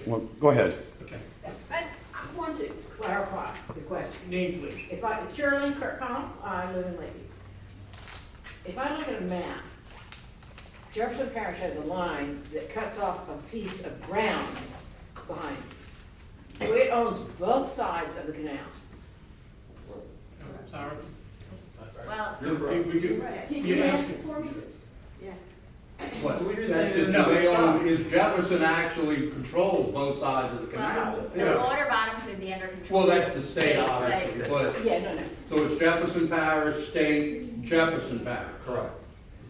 well, go ahead. Okay. I want to clarify the question. Name, please. If I, Shirley Kirkconnell, I live in Lakeview. If I look at a map, Jefferson Parish has a line that cuts off a piece of ground behind it. So it owns both sides of the canal. Sorry. Well, We do. Can you Yes. answer for me? Yes. What? That's That's it. it. No. They own, is Jefferson actually controls both sides of the canal. the water bottom could be under control. Well, that's the state, obviously, but, Yeah, no. so it's Jefferson Parish, state, Jefferson Parish. Correct.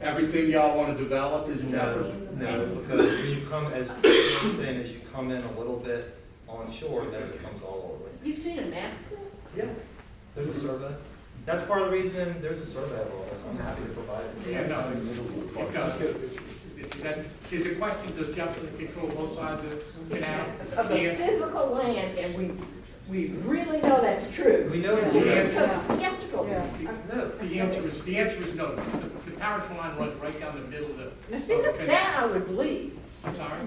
Everything y'all wanna develop is Jefferson? No, because when you come, as you're saying, as you come in a little bit on shore, then it becomes all over. You've seen a map of this? Yeah, there's a survey. That's part of the reason there's a survey of all this. I'm happy to provide it. Yeah, no, it does. Is the question, does Jefferson control both sides of the canal? Of the physical land, and we really know that's true. We know it's I'm so skeptical. No. The answer is no. The power line runs right down the middle of the. Now, see, this, that I would believe, I'm sorry?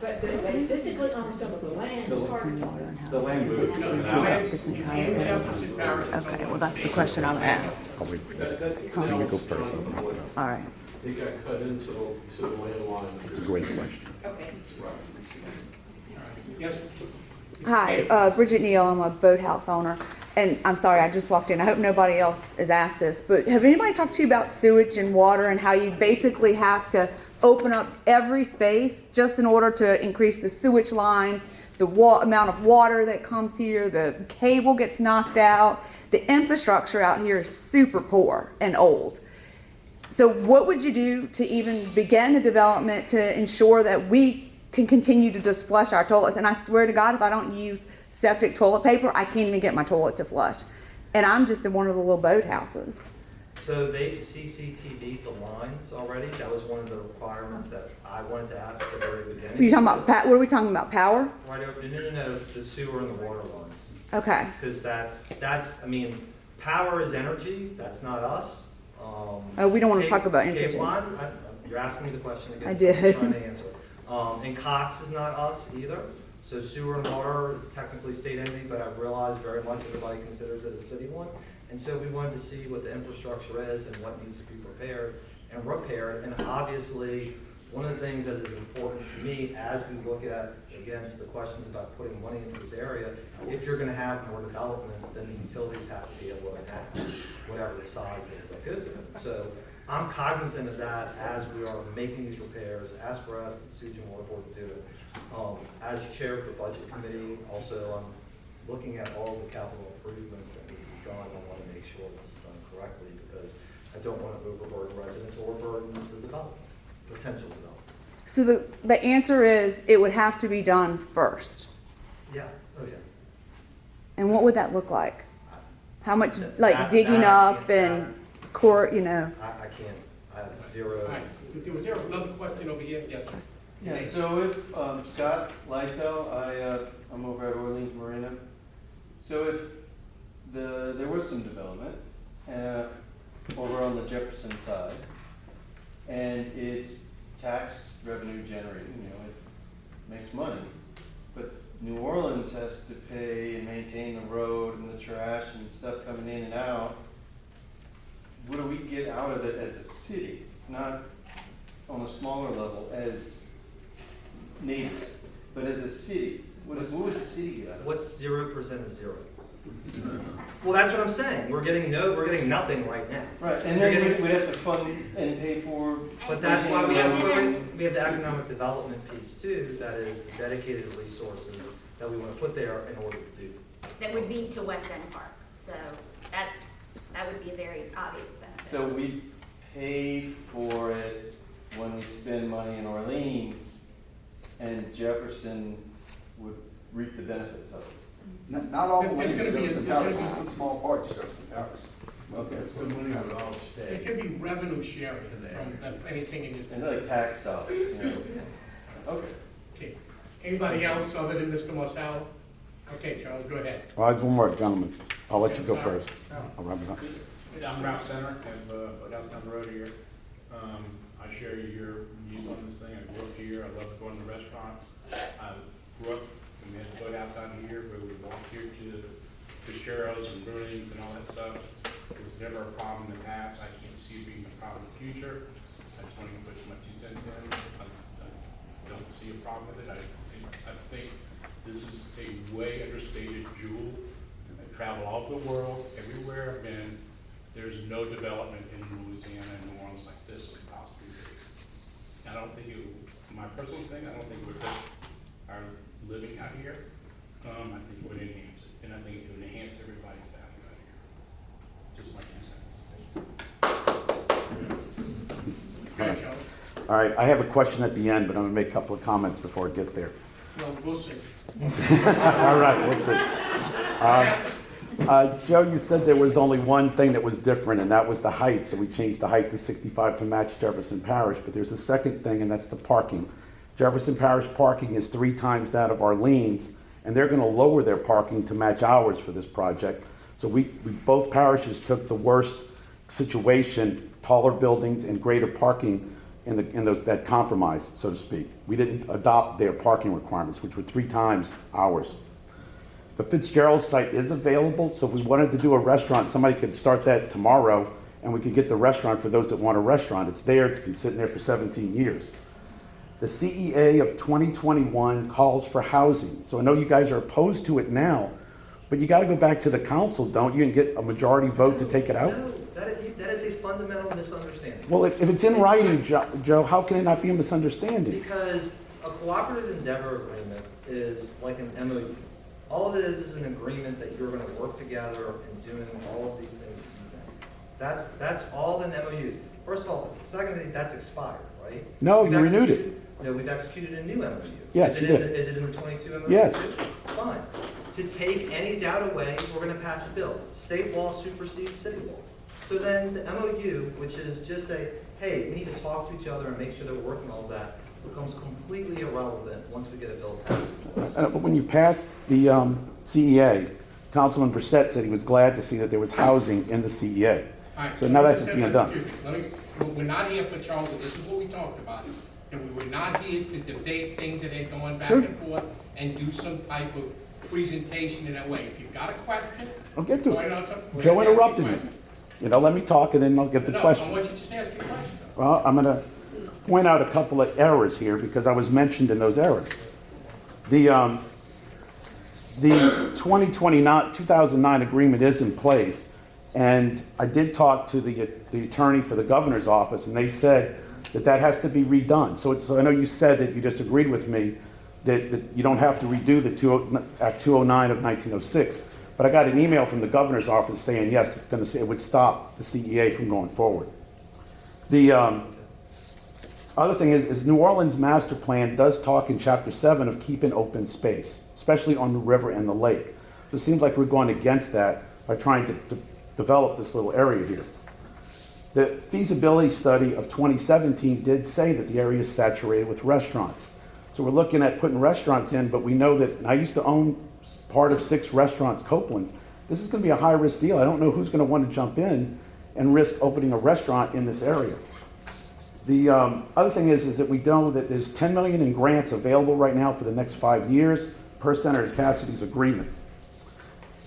but they physically own some of the land. It's hard to- The land moves. No, the land in Jefferson Parish is Okay, owned well, by that's the state. question I'm asked. I'll wait for you. You go first. All right. It got cut into the land line. It's a great question. Okay. Yes, Hi, Bridget Neal, I'm a boathouse owner, and I'm sorry, I just walked in, I hope nobody else has asked this, but have anybody talked to you about sewage and water and how you basically have to open up every space just in order to increase the sewage line, the amount of water that comes here, the cable gets knocked out, the infrastructure out here is super poor and old. So what would you do to even begin the development to ensure that we can continue to just flush our toilets? And I swear to God, if I don't use septic toilet paper, I can't even get my toilet to flush. And I'm just in one of the little boathouses. So they've CCTV'd the lines already. That was one of the requirements that I wanted to ask at the very beginning. Are you talking about, what are we talking about, power? Right over, no, the sewer and the water lines. Okay. Because that's, I mean, power is energy, that's not us. Oh, we don't want to Cable- talk about energy. Cable line, you're asking me the question again. I so I'm did. trying to answer. And Cox is not us either. So sewer and water is technically state entity, but I realize very much everybody considers it a city one. And so we wanted to see what the infrastructure is and what needs to be prepared and repaired. And obviously, one of the things that is important to me as we look at, again, to the questions about putting money into this area, if you're gonna have more development, then the utilities have to be able to have whatever the size is that goes in it. So I'm cognizant of that as we are making these repairs, as for us, the Sewage and Water Board to do it. As chair of the budget committee, also I'm looking at all the capital improvements that need to be done. I want to make sure this is done correctly because I don't want to overburden residents or burden the development, potential development. So the answer is it would have to be done first. Yeah, oh yeah. And what would that look like? How much, That- like that- digging that I up can't- and core, you know? I can't, I have zero. all right. Was there another question over here? Yes, sir. Yeah, so if, Scott Lytle, I'm over at Orleans Marina. So if there was some development, over on the Jefferson side, and it's tax revenue generating, you know, it makes money, but New Orleans has to pay and maintain the road and the trash and stuff coming in and out. What do we get out of it as a city? Not on a smaller level as neighbors, but as a city. What would the city get out of it? What's 0% of zero? Well, that's what I'm saying. We're getting nothing right now. Right, and then we'd have to fund and pay for. But that's why we maintaining the road. have the economic development piece too, that is dedicated resources that we want to put there in order to do. that would be to West End Park, so that would be a very obvious benefit. So we pay for it when we spend money in Orleans, and Jefferson would reap the benefits of it. Not all the There's money gonna be goes a- to there's Paris, gonna be- just a small part to Jefferson Parish. Okay. It's good money would all There stay. could be revenue sharing from anything in this. And like tax dollars, you know. Okay. Okay. Anybody else other than Mr. Marcel? Okay, Charles, go ahead. Well, there's one more, gentleman. I'll let you go first. I'll wrap it up. I'm Ralph Center, have a house down the road here. I share your views on this thing. I grew up here. I love going to restaurants. I grew the Sherrills and Brunings and all that stuff. It was never a problem in the past. I can't see it being a problem in the future. I just want to put my 2 cents in. I don't see a problem with it. I think this is a way understated jewel. I travel all over the world, everywhere I've been. There's no development in Louisiana and New Orleans like this could possibly be. I don't think it would, my personal thing, I don't think it would hurt our living out here. I think it would enhance it, and I think it would enhance everybody's value out here. Just my 2 cents. Okay, Joe. All right, I have a question at the end, but I'm gonna make a couple of comments before I get there. No, we'll see. All right, we'll see. Joe, you said there was only one thing that was different, and that was the height. So we changed the height to 65 to match Jefferson Parish. But there's a second thing, and that's the parking. Jefferson Parish parking is 3 times that of Orleans, and they're going to lower their parking to match ours for this project. So we both parishes took the worst situation, taller buildings and greater parking in that compromise, so to speak. We didn't adopt their parking requirements, which were 3 times ours. The Fitzgerald site is available, so if we wanted to do a restaurant, somebody could start that tomorrow, and we could get the restaurant for those that want a restaurant. It's there, it's been sitting there for 17 years. The CEA of 2021 calls for housing, so I know you guys are opposed to it now, but you gotta go back to the council, don't you, and get a majority vote to take it out? No, that is a fundamental misunderstanding. Well, if it's in writing, Joe, how can it not be a misunderstanding? Because a cooperative endeavor agreement is like an MOU. All it is an agreement that you're gonna work together in doing all of these things that you think. That's all the MOUs. First of all, secondly, that's expired, right? No, you renewed it. No, we've executed a new MOU. Yes, you did. Is it in the 22 MOU? Yes. Fine. To take any doubt away, we're gonna pass a bill. State law supersedes city law. So then the MOU, which is just a, hey, we need to talk to each other and make sure that we're working on all that, becomes completely irrelevant once we get a bill passed. But when you passed the CEA, Councilman Brissett said he was glad to see that there was housing in the CEA. All right, So now that's excuse being me, done. we're not here for Charles, this is what we talked about. And we were not here to debate things that are going back Sure. and forth and do some type of presentation in that way. If you've got a question, I'll get to go ahead it. and answer. Joe interrupted me. You know, let me talk and then I'll get the No, I question. want you to just ask your question. Well, I'm going to point out a couple of errors here because I was mentioned in those errors. The 2009 agreement is in place, and I did talk to the attorney for the governor's office, and they said that has to be redone. So I know you said that you disagreed with me that you don't have to redo the Act 209 of 1906, but I got an email from the governor's office saying yes, it's going to say it would stop the CEA from going forward. The other thing is New Orleans master plan does talk in chapter 7 of keeping open space, especially on the river and the lake. So it seems like we're going against that by trying to develop this little area here. The feasibility study of 2017 did say that the area is saturated with restaurants. So we're looking at putting restaurants in, but we know that, and I used to own part of 6 restaurants, Copeland's. This is going to be a high-risk deal. I don't know who's going to want to jump in and risk opening a restaurant in this area. The other thing is that we know that there's $10 million in grants available right now for the next 5 years per Senator Cassidy's agreement.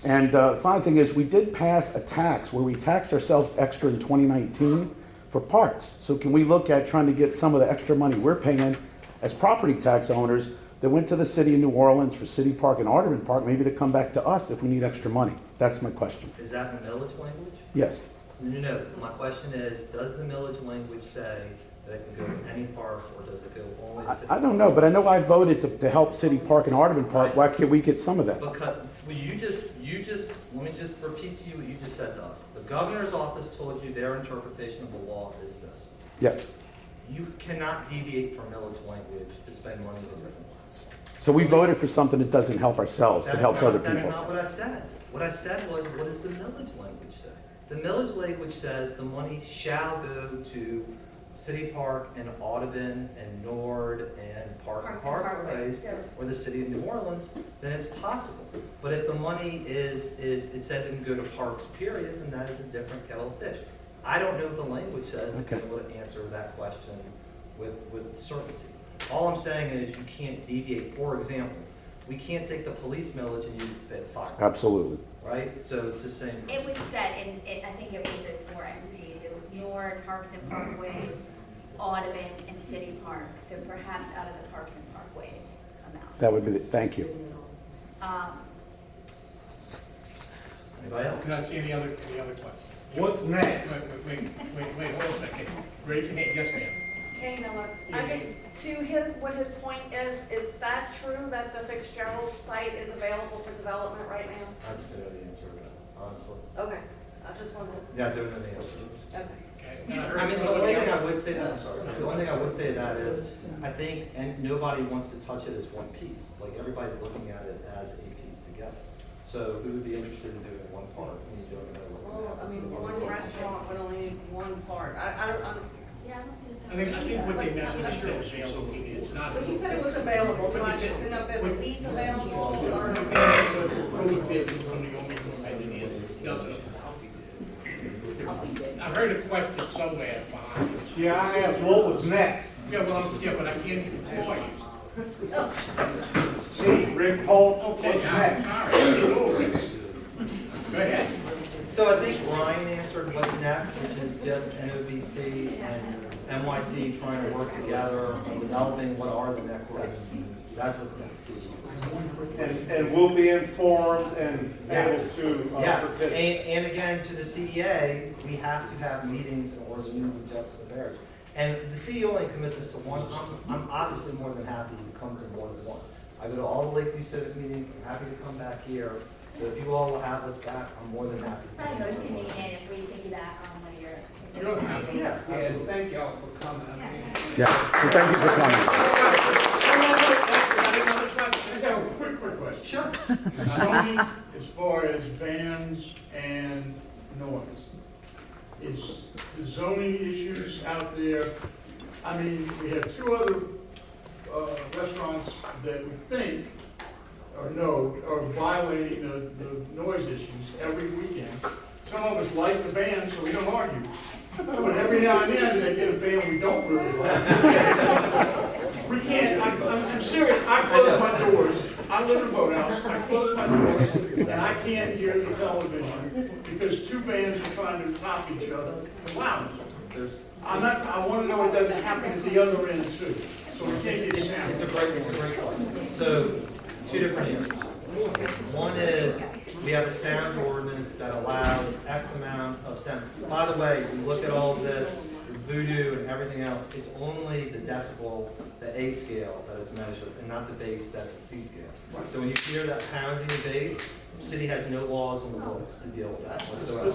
And the final thing is we did pass a tax where we taxed ourselves extra in 2019 for parks. So can we look at trying to get some of the extra money we're paying as property tax owners that went to the city of New Orleans for City Park and Audubon Park, maybe to come back to us if we need extra money? That's my question. Is that in the millage language? Yes. No. My question is, does the millage language say that it can go to any park, or does it go only to city? I don't know, but I know I voted to help City Park and Audubon Park. Why can't we get some of that? Because, well, let me just repeat to you what you just said to us. The governor's office told you their interpretation of the law is this. Yes. You cannot deviate from millage language to spend money in different ways. So we voted for something that doesn't help ourselves, but helps other people. That's not what I said. What I said was, what does the millage language say? The millage language says the money shall go to City Park and Audubon and Nord and Park and Parkways, or the city of New Orleans, then it's possible. But if the money it says it can go to parks, period, then that is a different kettle of fish. I don't know what the language says to be able to answer that question with certainty. All I'm saying is you can't deviate. For example, we can't take the police millage and use it to pay the fire. Absolutely. right? So it's the same. It was set in, I think it was those four entities. It was Nord, Parks and Parkways, Audubon, and City Park. So perhaps out of the Parks and Parkways amount. That would be, thank you. Anybody else? Do not see any other questions? What's next? Wait, hold on a second. Raise your hand, yes, ma'am. Okay, Miller, I just, what his point is that true that the Fitzgerald site is available for development right now? I just don't know the answer to that, honestly. Okay, I just wanted to, Yeah, I don't know the answer. okay. Okay. I mean, the only thing I would say, I'm sorry, the only thing I would say to that is, I think, and nobody wants to touch it as one piece, like, everybody's looking at it as a piece together. So who would be interested in doing one part, and doing another one? Well, I mean, one restaurant would only need one part. Yeah. I think what they meant was just available, it's not. But you said it was available, so I just didn't know if there's a lease available or. I heard a question somewhere behind it. Yeah, I asked what was next. Yeah, but I can't employ you. Chief, Rick Holt, Okay, what's now, next? all right, get over it. Go ahead. So I think Ryan answered what's next, which is just NOVC and MYC trying to work together on developing what are the next steps. That's what's next. And we'll be informed and able Yes. to Yes, participate. and again, to the CEA, we have to have meetings in order to meet with Jefferson Parish. And the CEA only commits us to one. I'm obviously more than happy to come to more than one. I go to all the Lakeview Civic meetings, I'm happy to come back here. So if you all will have us back, I'm more than happy. Probably most convenient if we piggyback on one of your. You don't have to. Yeah. And thank y'all for coming. Yeah, so thank you for coming. I just have a quick question. Sure. Zoning, as far as bands and noise, is the zoning issues out there, I mean, we have two other restaurants that we think or know are violating the noise issues every weekend. Some of us like the band, so we don't argue. But every now and then, they get a band we don't really like. We can't, I'm serious, I close my doors, I live in a boathouse, I close my doors, and I can't hear the television because two bands are trying to top each other in loud. I want to know it doesn't happen at the other end too, so we can't get sound. It's a great question. So, two different answers. One is, we have a sound ordinance that allows X amount of sound. By the way, we look at all of this, voodoo and everything else, it's only the decibel, the A scale that is measured, and not the bass, that's the C scale. So when you hear that pounding bass, the city has no laws on the books to deal with that whatsoever.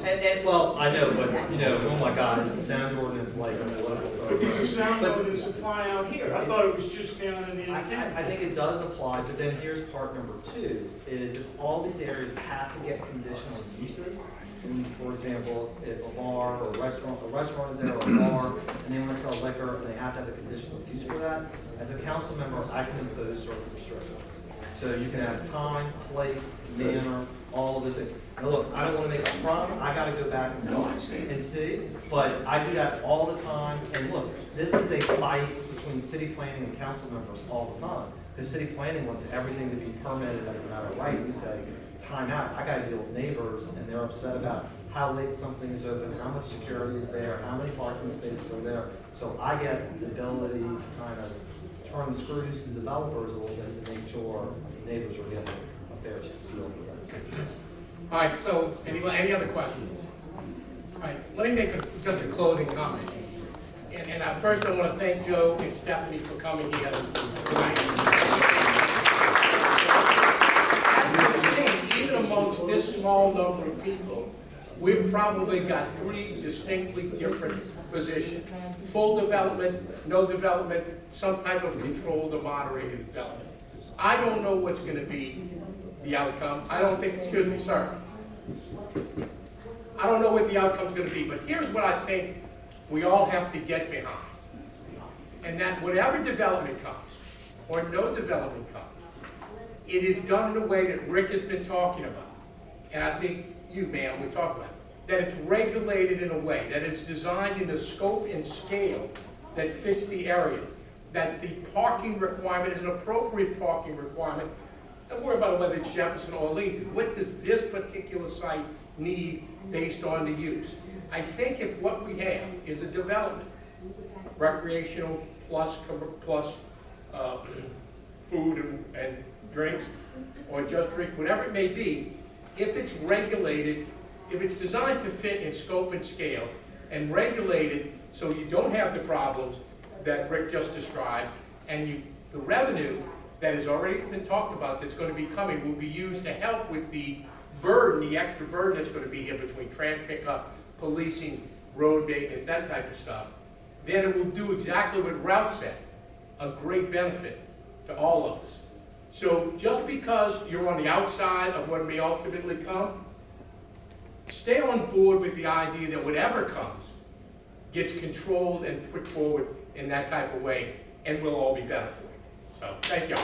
And well, I know, but, oh my God, is the sound ordinance like a political? But does the sound ordinance apply out here? I thought it was just down in the independent. I think it does apply, but then here's part number two, is if all these areas have to get conditional uses, for example, if a bar or a restaurant is there or a bar, and they want to sell liquor, and they have to have a conditional use for that, as a council member, I can impose certain restrictions. So you can have time, place, manner, all of those things. Now look, I don't want to make a front, I gotta go back and watch and see, but I do that all the time, and look, this is a fight between city planning and council members all the time. Because city planning wants everything to be permitted as a matter of right. We say, time out, I gotta deal with neighbors, and they're upset about how late something is open, how much security is there, how many parking spaces are there. So I get the ability to kind of turn the screws to developers a little bit to make sure neighbors are getting a fair chance to deal with that. All right, so any other questions? All right, let me make just a closing comment. And first I want to thank Joe and Stephanie for coming here tonight. Even amongst this small number of people, we've probably got three distinctly different positions. Full development, no development, some type of controlled or moderated development. I don't know what's going to be the outcome. I don't think, excuse me, sir. I don't know what the outcome's going to be, but here's what I think we all have to get behind. And that whatever development comes, or no development comes, it is done in a way that Rick has been talking about. And I think you, ma'am, we talked about it. That it's regulated in a way, that it's designed in a scope and scale that fits the area. That the parking requirement is an appropriate parking requirement Don't worry about whether it's Jefferson or Leeds. What does this particular site need based on the use? I think if what we have is a development, recreational plus food and drinks, or just drink, whatever it may be, if it's regulated, if it's designed to fit in scope and scale, and regulated so you don't have the problems that Rick just described, and the revenue that has already been talked about that's going to be coming will be used to help with the burden, the extra burden that's going to be here between trash pickup, policing, road maintenance, that type of stuff, then it will do exactly what Ralph said, a great benefit to all of us. So just because you're on the outside of what may ultimately come, stay on board with the idea that whatever comes gets controlled and put forward in that type of way, and we'll all be better for it. So, thank you.